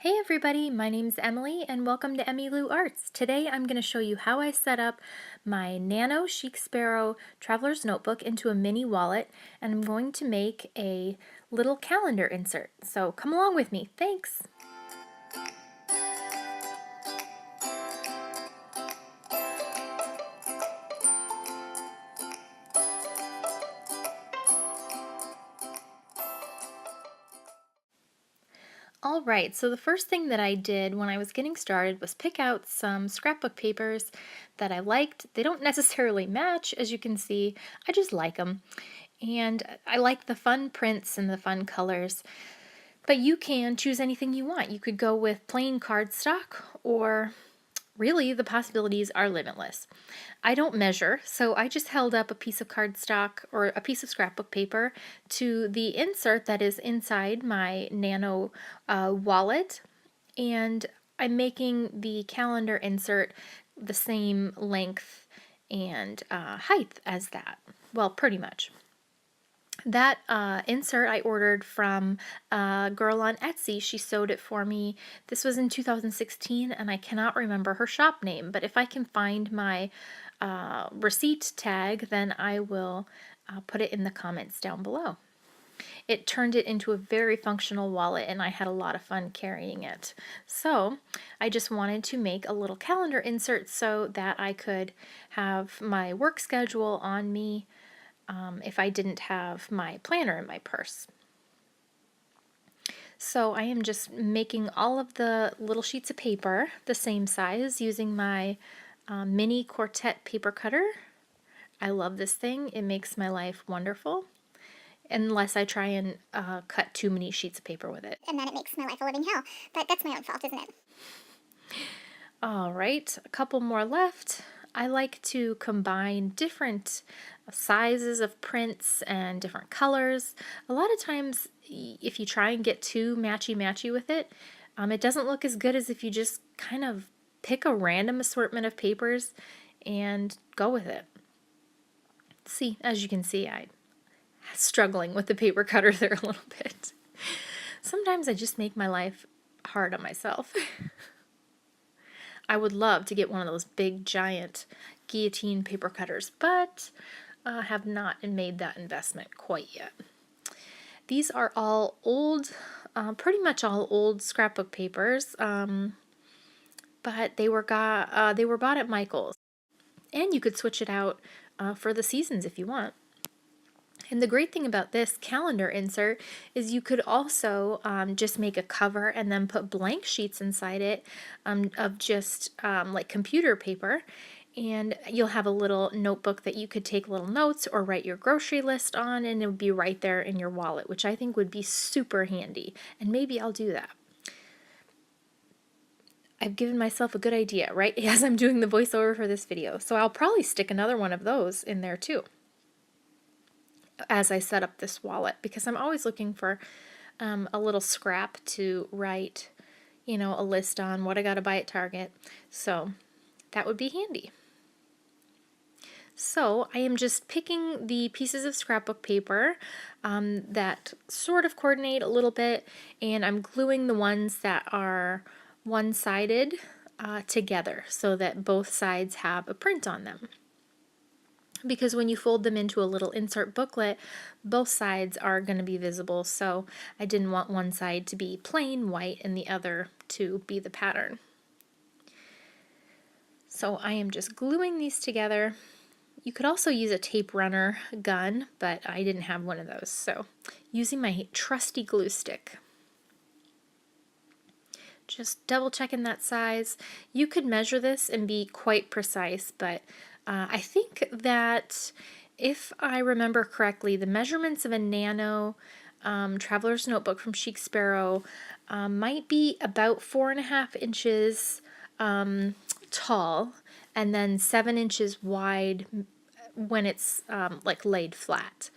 Hey everybody, my name's Emily and welcome to Emmylou Arts. Today I'm going to show you how I set up my Nano Chic Sparrow Traveler's Notebook into a mini wallet, and I'm going to make a little calendar insert. So come along with me. Thanks! Alright, so the first thing that I did when I was getting started was pick out some scrapbook papers that I liked. They don't necessarily match, as you can see, I just like them. And I like the fun prints and the fun colors. But you can choose anything you want. You could go with plain cardstock, or really the possibilities are limitless. I don't measure, so I just held up a piece of cardstock or a piece of scrapbook paper to the insert that is inside my Nano wallet, and I'm making the calendar insert the same length and height as that. Well, pretty much. That insert I ordered from a girl on Etsy. She sewed it for me. This was in 2016 and I cannot remember her shop name, but if I can find my receipt tag, then I will put it in the comments down below. It turned it into a very functional wallet and I had a lot of fun carrying it. So I just wanted to make a little calendar insert so that I could have my work schedule on me if I didn't have my planner in my purse. So I am just making all of the little sheets of paper the same size using my mini quartet paper cutter. I love this thing. It makes my life wonderful, unless I try and cut too many sheets of paper with it. And then it makes my life a living hell. But that's my own fault, isn't it? All right, a couple more left. I like to combine different sizes of prints and different colors. A lot of times, if you try and get too matchy-matchy with it, it doesn't look as good as if you just kind of pick a random assortment of papers and go with it. See, as you can see, I'm struggling with the paper cutter there a little bit. Sometimes I just make my life hard on myself. I would love to get one of those big giant guillotine paper cutters, but have not made that investment quite yet. These are all old, pretty much all old scrapbook papers, but they were bought at Michael's, and you could switch it out for the seasons if you want. And the great thing about this calendar insert is you could also just make a cover and then put blank sheets inside it of just like computer paper, and you'll have a little notebook that you could take little notes or write your grocery list on, and it would be right there in your wallet, which I think would be super handy, and maybe I'll do that. I've given myself a good idea, right, as I'm doing the voiceover for this video, so I'll probably stick another one of those in there too as I set up this wallet, because I'm always looking for a little scrap to write, a list on what I got to buy at Target. So that would be handy. So I am just picking the pieces of scrapbook paper that sort of coordinate a little bit, and I'm gluing the ones that are one-sided together so that both sides have a print on them. Because when you fold them into a little insert booklet, both sides are going to be visible, so I didn't want one side to be plain white and the other to be the pattern. So I am just gluing these together. You could also use a tape runner gun, but I didn't have one of those, so using my trusty glue stick. Just double checking that size. You could measure this and be quite precise, but I think that if I remember correctly, the measurements of a Nano Traveler's Notebook from Chic Sparrow might be about 4.5 inches tall and then 7 inches wide when it's like laid flat.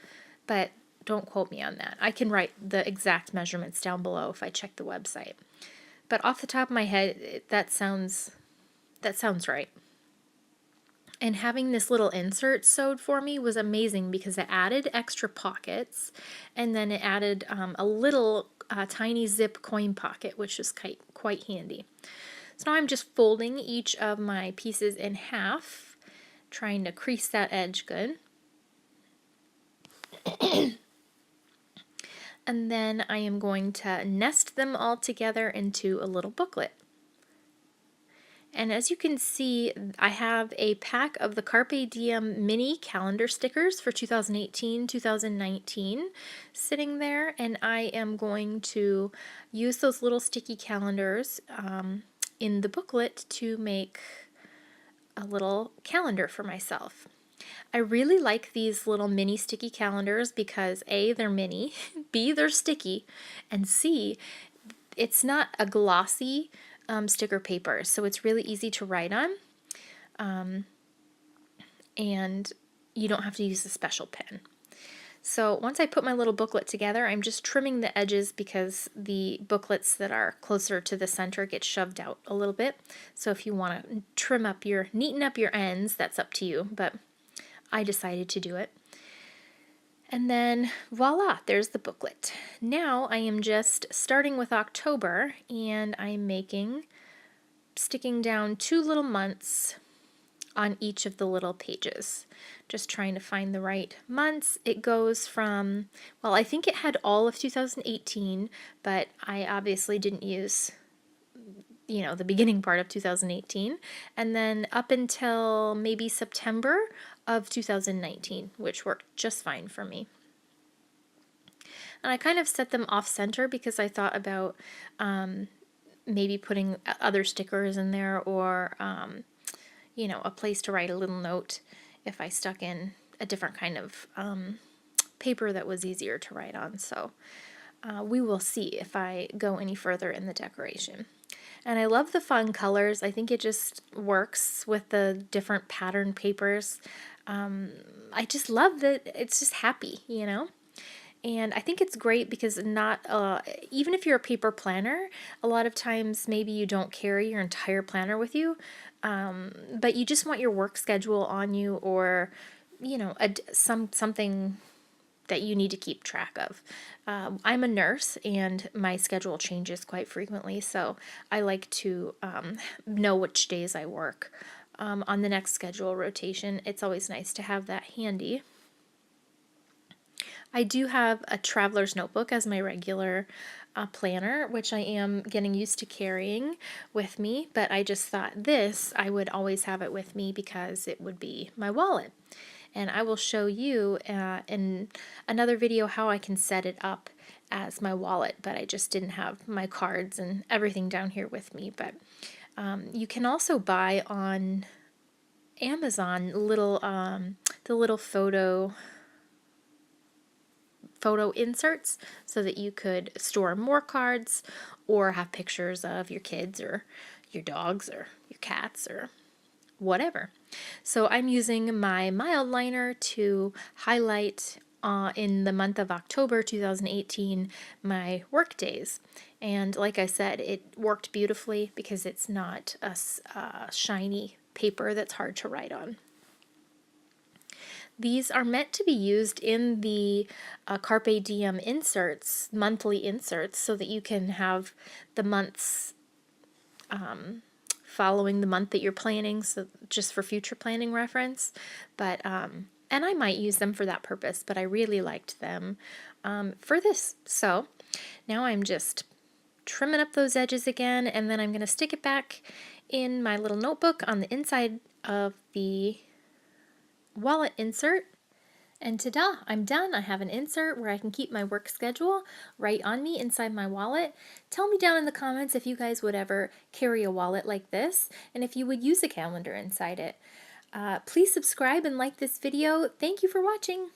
But don't quote me on that. I can write the exact measurements down below if I check the website. But off the top of my head, that sounds right. And having this little insert sewed for me was amazing because it added extra pockets, and then it added a little tiny zip coin pocket, which is quite handy. So now I'm just folding each of my pieces in half, trying to crease that edge good. And then I am going to nest them all together into a little booklet. And as you can see, I have a pack of the Carpe Diem mini calendar stickers for 2018-2019 sitting there, and I am going to use those little sticky calendars in the booklet to make a little calendar for myself. I really like these little mini sticky calendars because A, they're mini, B, they're sticky, and C, it's not a glossy sticker paper, so it's really easy to write on, and you don't have to use a special pen. So once I put my little booklet together, I'm just trimming the edges because the booklets that are closer to the center get shoved out a little bit. So if you want to neaten up your ends, that's up to you, but I decided to do it. And then voila, there's the booklet. Now I am just starting with October, and I'm sticking down 2 little months on each of the little pages. Just trying to find the right months. It goes from, well, I think it had all of 2018, but I obviously didn't use, the beginning part of 2018, and then up until maybe September of 2019, which worked just fine for me. And I kind of set them off center because I thought about maybe putting other stickers in there, or a place to write a little note if I stuck in a different kind of paper that was easier to write on. So we will see if I go any further in the decoration. And I love the fun colors. I think it just works with the different pattern papers. I just love that it's just happy, And I think it's great because even if you're a paper planner, a lot of times maybe you don't carry your entire planner with you, but you just want your work schedule on you, or something that you need to keep track of. I'm a nurse and my schedule changes quite frequently, so I like to know which days I work. On the next schedule rotation, it's always nice to have that handy. I do have a traveler's notebook as my regular planner, which I am getting used to carrying with me, but I just thought I would always have it with me because it would be my wallet. And I will show you in another video how I can set it up as my wallet, but I just didn't have my cards and everything down here with me. But you can also buy on Amazon the little photo inserts so that you could store more cards or have pictures of your kids or your dogs or your cats or whatever. So I'm using my mild liner to highlight in the month of October 2018 my work days. And like I said, it worked beautifully because it's not a shiny paper that's hard to write on. These are meant to be used in the Carpe Diem inserts, monthly inserts, so that you can have the months following the month that you're planning, so just for future planning reference. But and I might use them for that purpose, but I really liked them for this. So now I'm just trimming up those edges again, and then I'm going to stick it back in my little notebook on the inside of the wallet insert. And ta-da, I'm done. I have an insert where I can keep my work schedule right on me inside my wallet. Tell me down in the comments if you guys would ever carry a wallet like this, and if you would use a calendar inside it. Please subscribe and like this video. Thank you for watching.